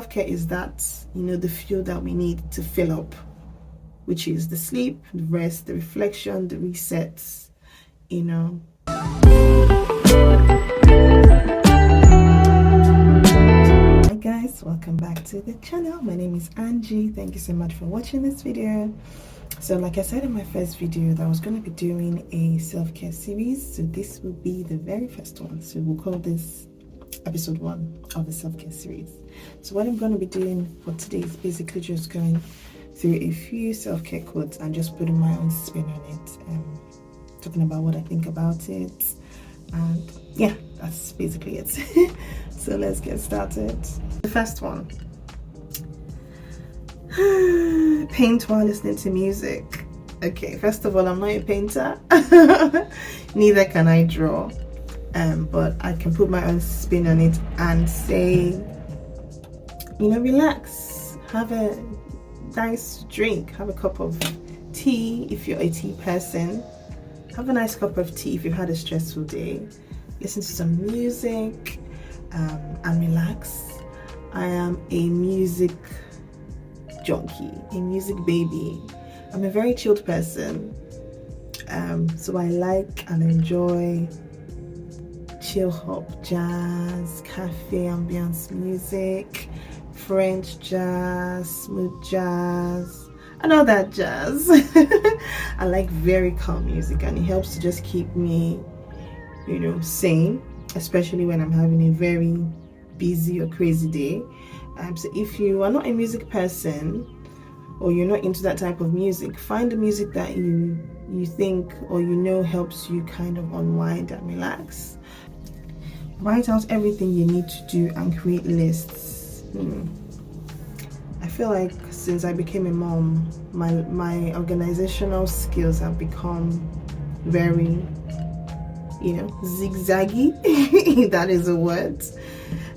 Self-care is that, the fuel that we need to fill up, which is the sleep, the rest, the reflection, the resets, Hi guys, welcome back to the channel. My name is Angie. Thank you so much for watching this video. So like I said in my first video, that I was going to be doing a self-care series. So this will be the very first one. So we'll call this episode 1 of the self-care series. So what I'm going to be doing for today is basically just going through a few self-care quotes and just putting my own spin on it, talking about what I think about it, and yeah, that's basically it. So let's get started. The first one: paint while listening to music. Okay, first of all, I'm not a painter. Neither can I draw, but I can put my own spin on it and say, relax, have a nice drink, have a cup of tea if you're a tea person, have a nice cup of tea if you've had a stressful day, listen to some music, and relax. I am a music junkie, a music baby. I'm a very chilled person, so I like and enjoy chill hop, jazz, cafe ambience music, French jazz, smooth jazz, and all that jazz. I like very calm music, and it helps to just keep me, sane, especially when I'm having a very busy or crazy day. So if you are not a music person, or you're not into that type of music, find the music that you think or helps you kind of unwind and relax. Write out everything you need to do and create lists. I feel like since I became a mom, my organizational skills have become very, zigzaggy. That is a word.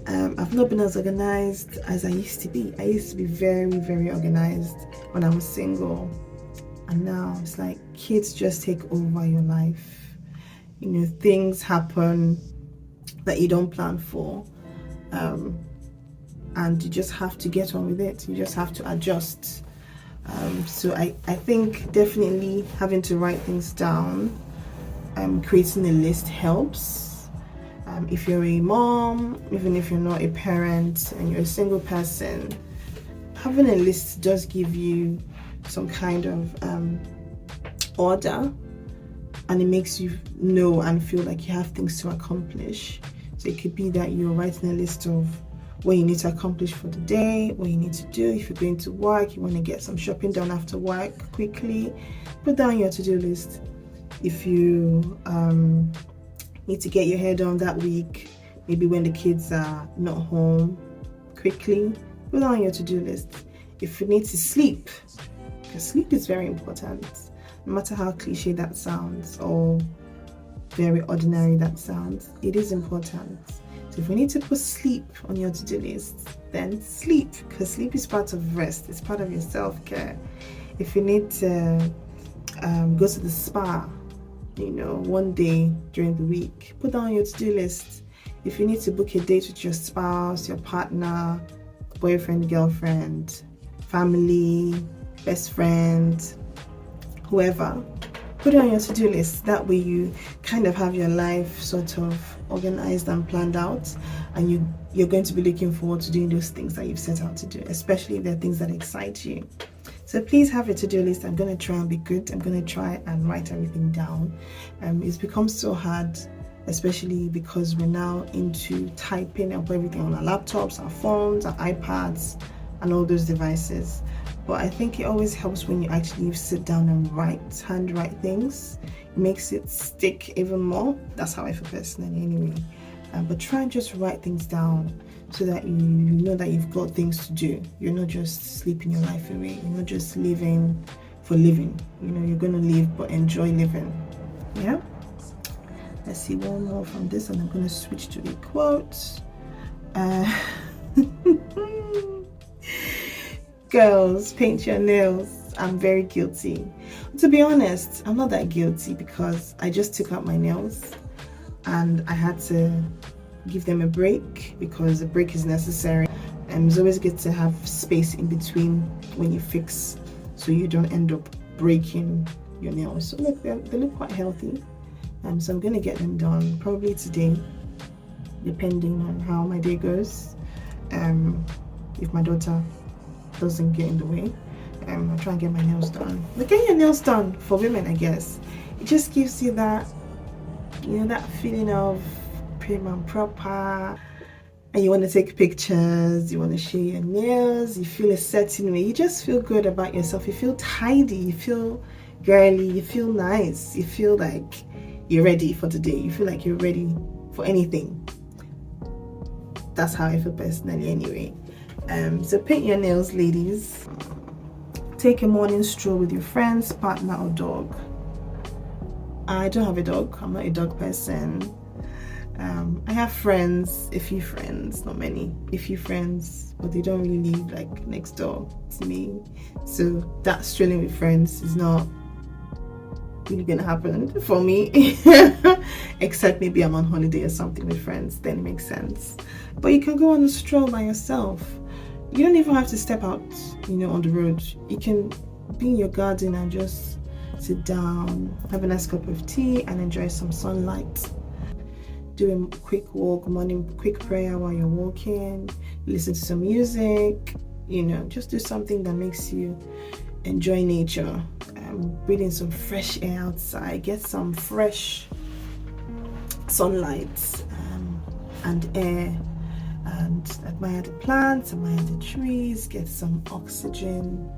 I've not been as organized as I used to be. I used to be very, very organized when I was single, and now it's like kids just take over your life. Things happen that you don't plan for, and you just have to get on with it. You just have to adjust. So I think definitely having to write things down, creating a list helps. If you're a mom, even if you're not a parent and you're a single person, having a list does give you some kind of order, and it makes you know and feel like you have things to accomplish. So it could be that you're writing a list of what you need to accomplish for the day, what you need to do. If you're going to work, you want to get some shopping done after work quickly, put down your to-do list. If you need to get your hair done that week, maybe when the kids are not home, quickly put down your to-do list. If you need to sleep, because sleep is very important, no matter how cliche that sounds or very ordinary that sounds, it is important. So if you need to put sleep on your to-do list, then sleep, because sleep is part of rest, it's part of your self-care. If you need to go to the spa, one day during the week, put down your to-do list. If you need to book a date with your spouse, your partner, boyfriend, girlfriend, family, best friend, whoever, put it on your to-do list. That way you kind of have your life sort of organized and planned out, and you're going to be looking forward to doing those things that you've set out to do, especially if they're things that excite you. So please have a to-do list. I'm going to try and be good. I'm going to try and write everything down. It's become so hard, especially because we're now into typing up everything on our laptops, our phones, our iPads, and all those devices. But I think it always helps when you actually sit down and handwrite things. It makes it stick even more. That's how I feel personally anyway. But try and just write things down so that you know that you've got things to do. You're not just sleeping your life away. You're not just living for living. You're going to live, but enjoy living. Yeah? Let's see one more from this, and I'm going to switch to a quote. Girls, paint your nails. I'm very guilty. To be honest, I'm not that guilty because I just took out my nails and I had to give them a break because a break is necessary. It's always good to have space in between when you fix, so you don't end up breaking your nails. So look, they look quite healthy. So I'm gonna get them done probably today, depending on how my day goes. If my daughter doesn't get in the way, I'll try and get my nails done. But getting your nails done for women, I guess, it just gives you that, you know, that feeling of prim and proper, and you want to take pictures, you want to share your nails, you feel a certain way, you just feel good about yourself, you feel tidy, you feel girly, you feel nice, you feel like you're ready for the day, you feel like you're ready for anything. That's how I feel personally anyway. So paint your nails, ladies. Take a morning stroll with your friends, partner or dog. I don't have a dog, I'm not a dog person. I have friends, a few friends, not many, a few friends, but they don't really live like next door to me. So that strolling with friends is not really gonna happen for me. Except maybe I'm on holiday or something with friends, then it makes sense. But you can go on a stroll by yourself. You don't even have to step out, you know, on the road. You can be in your garden and just sit down, have a nice cup of tea and enjoy some sunlight. Do a quick walk, morning quick prayer while you're walking, listen to some music, you know, just do something that makes you enjoy nature. Breathe in some fresh air outside, get some fresh sunlight and air, and admire the plants, admire the trees, get some oxygen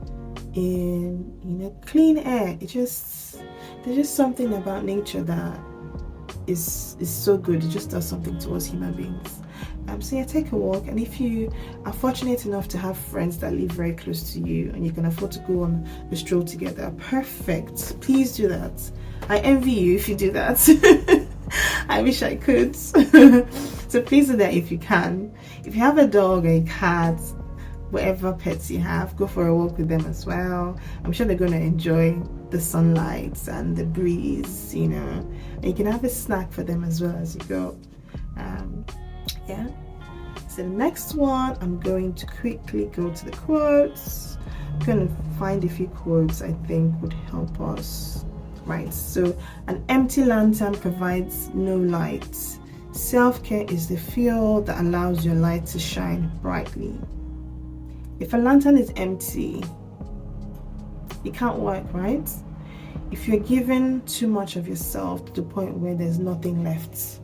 in, you know, clean air. There's just something about nature that is so good. It just does something to us human beings. So yeah, take a walk, and if you are fortunate enough to have friends that live very close to you and you can afford to go on a stroll together, perfect, please do that. I envy you if you do that. I wish I could. So please do that if you can. If you have a dog or a cat, whatever pets you have, go for a walk with them as well. I'm sure they're going to enjoy the sunlight and the breeze, you know, and you can have a snack for them as well as you go. Yeah, so the next one, I'm going to quickly go to the quotes. I'm going to find a few quotes I think would help us. Right, so an empty lantern provides no light. Self-care is the fuel that allows your light to shine brightly. If a lantern is empty, it can't work, right? If you're giving too much of yourself to the point where there's nothing left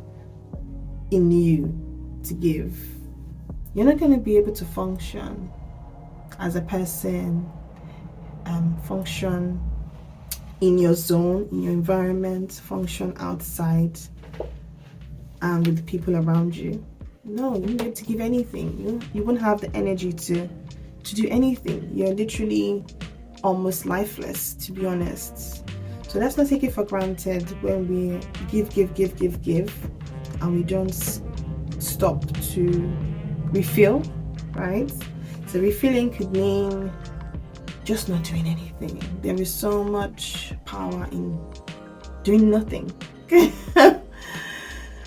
in you to give, you're not going to be able to function as a person, function in your zone, in your environment, function outside and with the people around you. No, you need to give anything. You won't have the energy to do anything. You're literally almost lifeless, to be honest. So let's not take it for granted when we give, and we don't stop to refill, right? So refilling could mean just not doing anything. There is so much power in doing nothing.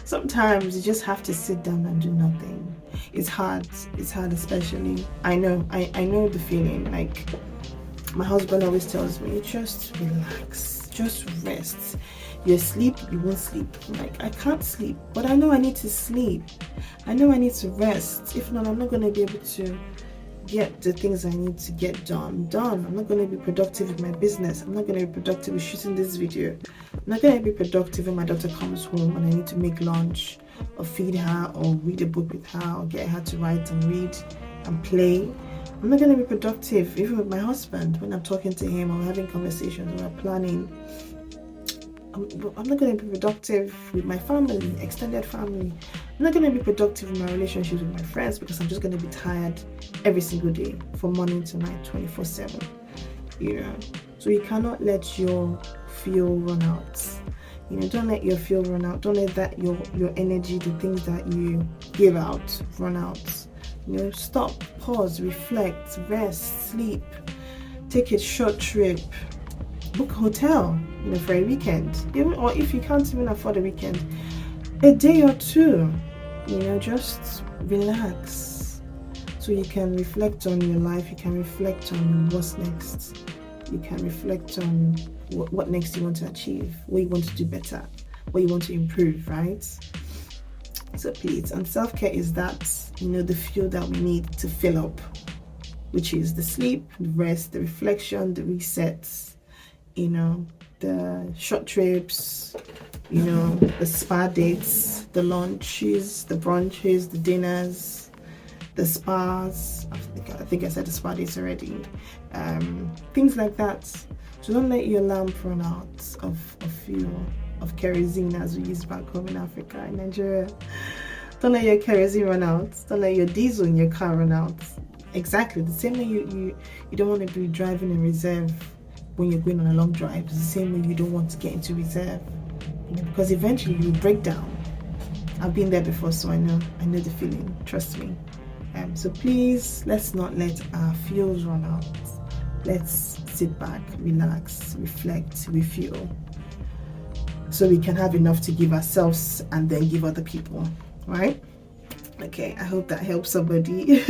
Sometimes you just have to sit down and do nothing. It's hard, especially. I know the feeling. Like, my husband always tells me, just relax, just rest. You sleep, you won't sleep. I'm like, I can't sleep, but I know I need to sleep. I know I need to rest. If not, I'm not going to be able to get the things I need to get done. I'm not going to be productive with my business. I'm not going to be productive with shooting this video. I'm not going to be productive when my daughter comes home and I need to make lunch or feed her or read a book with her or get her to write and read and play. I'm not going to be productive even with my husband when I'm talking to him or having conversations or planning. I'm not going to be productive with my family, extended family. I'm not going to be productive in my relationships with my friends because I'm just going to be tired every single day from morning to night, 24/7. You know, so you cannot let your fuel run out. You know, don't let your fuel run out. Don't let that your energy, the things that you give out, run out. You know, stop, pause, reflect, rest, sleep, take a short trip. Book a hotel, you know, for a weekend, or if you can't even afford a weekend, a day or two, you know, just relax. So you can reflect on your life, you can reflect on what's next, you can reflect on what next you want to achieve, what you want to do better, what you want to improve, right? So please, and self-care is that, the fuel that we need to fill up, which is the sleep, the rest, the reflection, the resets, the short trips, the spa dates, the lunches, the brunches, the dinners, the spas. I think I said the spa dates already. Things like that. So don't let your lamp run out of fuel, of kerosene, as we use back home in Africa, in Nigeria. Don't let your kerosene run out. Don't let your diesel in your car run out. Exactly. The same way you don't want to be driving in reserve when you're going on a long drive. It's the same way you don't want to get into reserve, because eventually you break down. I've been there before, so I know the feeling. Trust me. So please, let's not let our fuels run out. Let's sit back, relax, reflect, refuel, so we can have enough to give ourselves and then give other people, right? Okay, I hope that helps somebody.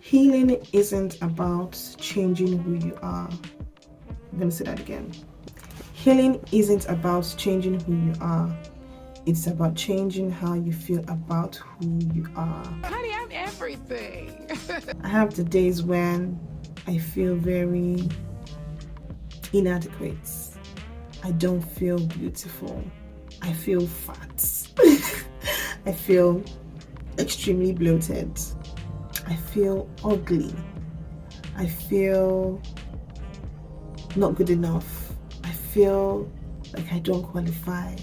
Healing isn't about changing who you are. I'm gonna say that again. Healing isn't about changing who you are. It's about changing how you feel about who you are. Honey, I'm everything. I have the days when I feel very inadequate. I don't feel beautiful. I feel fat. I feel extremely bloated. I feel ugly. I feel not good enough. I feel like I don't qualify.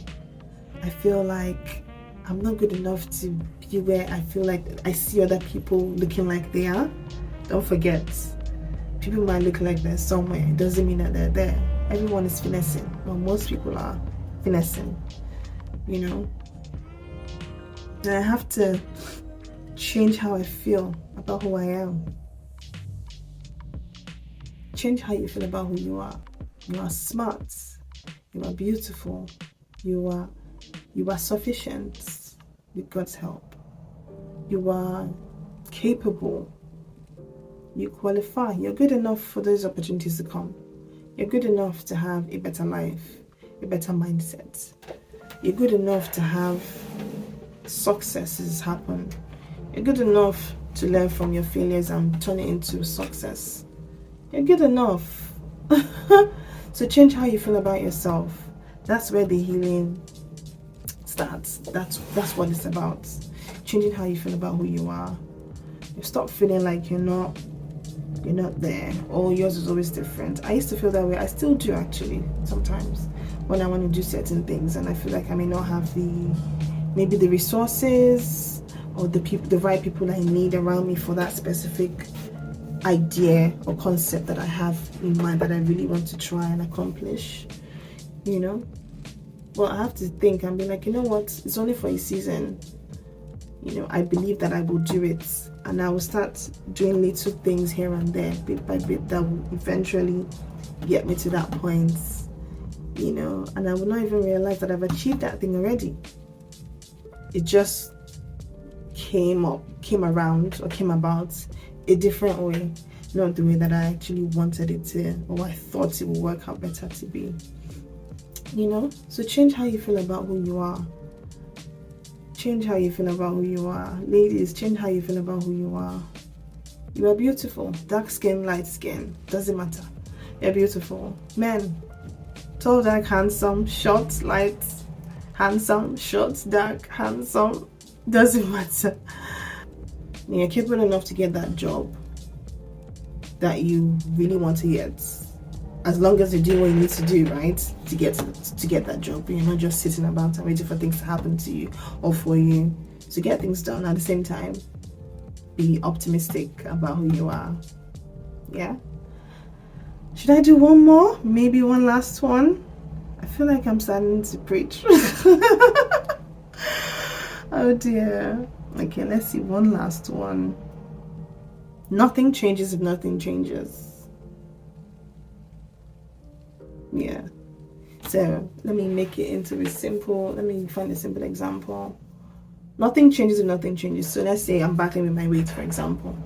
I feel like I'm not good enough to be where I feel like I see other people looking like they are. Don't forget, people might look like they're somewhere. It doesn't mean that they're there. Everyone is finessing. Well, most people are finessing, And I have to change how I feel about who I am. Change how you feel about who you are. You are smart. You are beautiful. You are sufficient with God's help. You are capable. You qualify. You're good enough for those opportunities to come. You're good enough to have a better life, a better mindset. You're good enough to have successes happen. You're good enough to learn from your failures and turn it into success. You're good enough. So change how you feel about yourself. That's where the healing starts. That's what it's about. Changing how you feel about who you are. You stop feeling like you're not there, or yours is always different. I used to feel that way. I still do, actually, sometimes when I want to do certain things and I feel like I may not have maybe the resources or the right people I need around me for that specific idea or concept that I have in mind that I really want to try and accomplish. Well, I have to think and be like, you know what, it's only for a season. I believe that I will do it, and I will start doing little things here and there, bit by bit, that will eventually get me to that point, and I will not even realize that I've achieved that thing already. It just came around or came about a different way, not the way that I actually wanted it to, or I thought it would work out better to be. So change how you feel about who you are. Change how you feel about who you are. Ladies, change how you feel about who you are. You are beautiful. Dark skin, light skin, doesn't matter. You're beautiful. Men, tall, dark, handsome, short, light, handsome, short, dark, handsome, doesn't matter. You're capable enough to get that job that you really want to get, as long as you do what you need to do, right, to get that job. You're not just sitting about and waiting for things to happen to you or for you to get things done. At the same time, be optimistic about who you are. Yeah. Should I do one more? Maybe one last one? I feel like I'm starting to preach. Oh dear. Okay, let's see, one last one. Nothing changes if nothing changes. Yeah. So let me make it into let me find a simple example. Nothing changes if nothing changes. So let's say I'm battling with my weight, for example.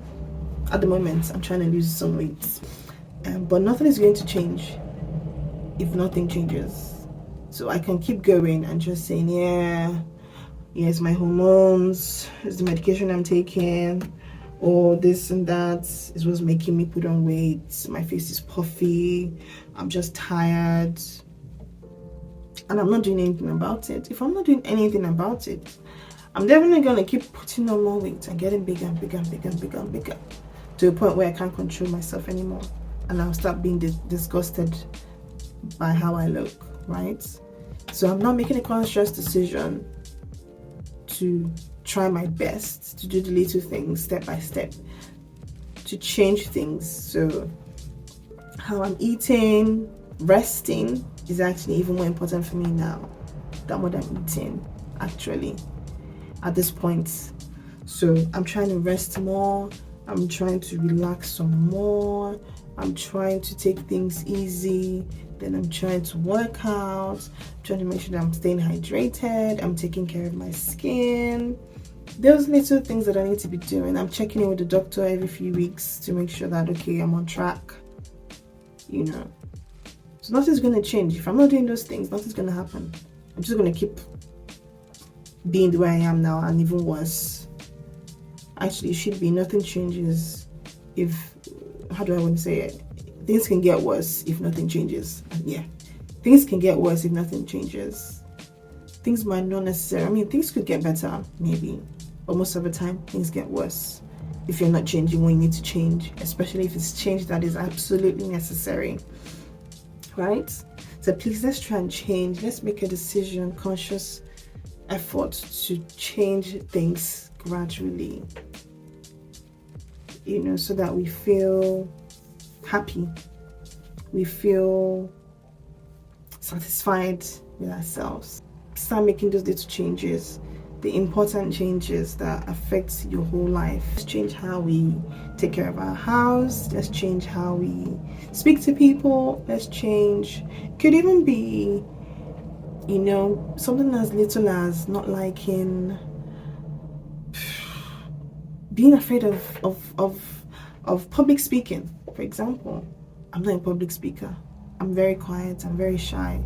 At the moment, I'm trying to lose some weight. But nothing is going to change if nothing changes. So I can keep going and just saying, yeah, it's my hormones, it's the medication I'm taking, or this and that is what's making me put on weight. My face is puffy, I'm just tired, and I'm not doing anything about it. If I'm not doing anything about it, I'm definitely going to keep putting on more weight and getting bigger and bigger and bigger and bigger and bigger, to a point where I can't control myself anymore, and I'll start being disgusted by how I look, right? So I'm not making a conscious decision to try my best to do the little things step by step to change things. So how I'm eating, resting is actually even more important for me now than what I'm eating, actually, at this point. So I'm trying to rest more, I'm trying to relax some more, I'm trying to take things easy, then I'm trying to work out, I'm trying to make sure that I'm staying hydrated, I'm taking care of my skin. Those little things that I need to be doing. I'm checking in with the doctor every few weeks to make sure that, okay, I'm on track, So nothing's going to change. If I'm not doing those things, nothing's going to happen. I'm just going to keep being the way I am now, and even worse. Actually, it should be nothing changes if, how do I want to say it? Things can get worse if nothing changes. Yeah, things can get worse if nothing changes. Things might not necessarily, things could get better, maybe. But most of the time, things get worse if you're not changing when you need to change, especially if it's change that is absolutely necessary, right? So please, let's try and change. Let's make a decision, conscious effort to change things gradually, so that we feel happy, we feel satisfied with ourselves. Start making those little changes, the important changes that affect your whole life. Let's change how we take care of our house. Let's change how we speak to people. Let's change. Could even be, something as little as not liking, being afraid of public speaking, for example. I'm not a public speaker. I'm very quiet. I'm very shy.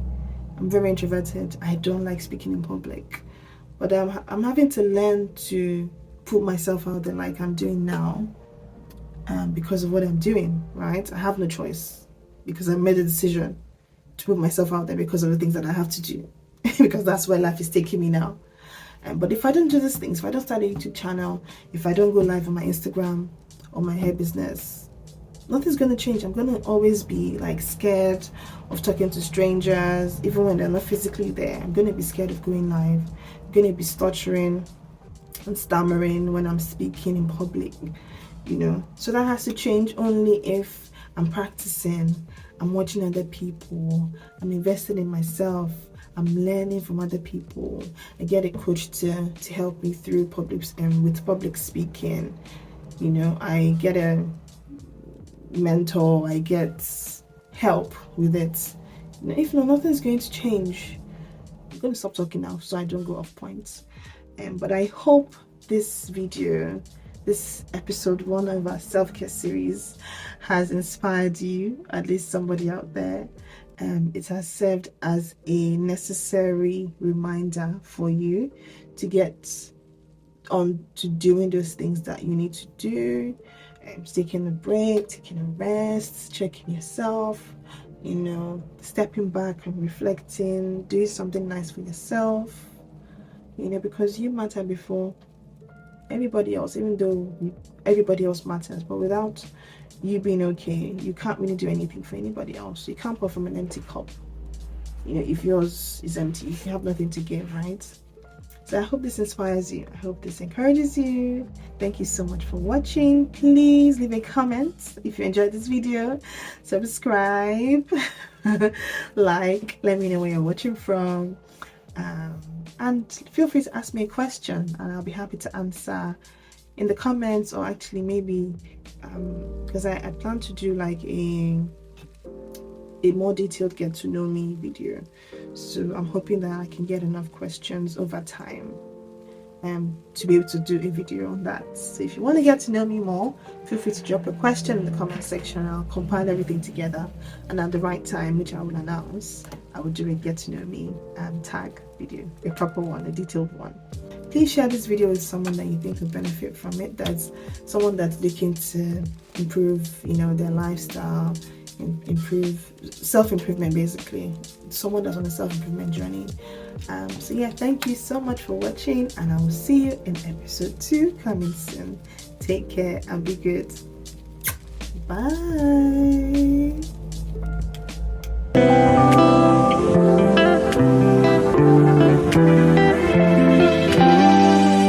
I'm very introverted. I don't like speaking in public. But I'm having to learn to put myself out there like I'm doing now, because of what I'm doing, right? I have no choice, because I made a decision to put myself out there because of the things that I have to do, because that's where life is taking me now. But if I don't do these things, if I don't start a YouTube channel, if I don't go live on my Instagram or my hair business, nothing's going to change. I'm going to always be like scared of talking to strangers, even when they're not physically there. I'm going to be scared of going live. I'm going to be stuttering and stammering when I'm speaking in public, So that has to change only if I'm practicing, I'm watching other people, I'm investing in myself, I'm learning from other people. I get a coach to help me through with public speaking. I get a mentor, I get help with it. If not, nothing's going to change. I'm going to stop talking now so I don't go off point. But I hope this video, this episode 1 of our self-care series, has inspired you, at least somebody out there. It has served as a necessary reminder for you to get on to doing those things that you need to do, taking a break, taking a rest, checking yourself, stepping back and reflecting, doing something nice for yourself, because you matter before everybody else, even though everybody else matters. But without you being okay, you can't really do anything for anybody else. You can't pour from an empty cup. If yours is empty, you have nothing to give, right? So I hope this inspires you. I hope this encourages you. Thank you so much for watching. Please leave a comment if you enjoyed this video. Subscribe, like, let me know where you're watching from. And feel free to ask me a question, and I'll be happy to answer in the comments, or actually maybe because I plan to do like a more detailed get to know me video. So I'm hoping that I can get enough questions over time to be able to do a video on that. So if you want to get to know me more, feel free to drop a question in the comment section. I'll compile everything together, and at the right time, which I will announce, I will do a get to know me tag video, a proper one, a detailed one. Please share this video with someone that you think will benefit from it. That's someone that's looking to improve, their lifestyle, improve self-improvement, basically. Someone that's on a self-improvement journey. So yeah, thank you so much for watching, and I will see you in episode 2 coming soon. Take care and be good. Bye.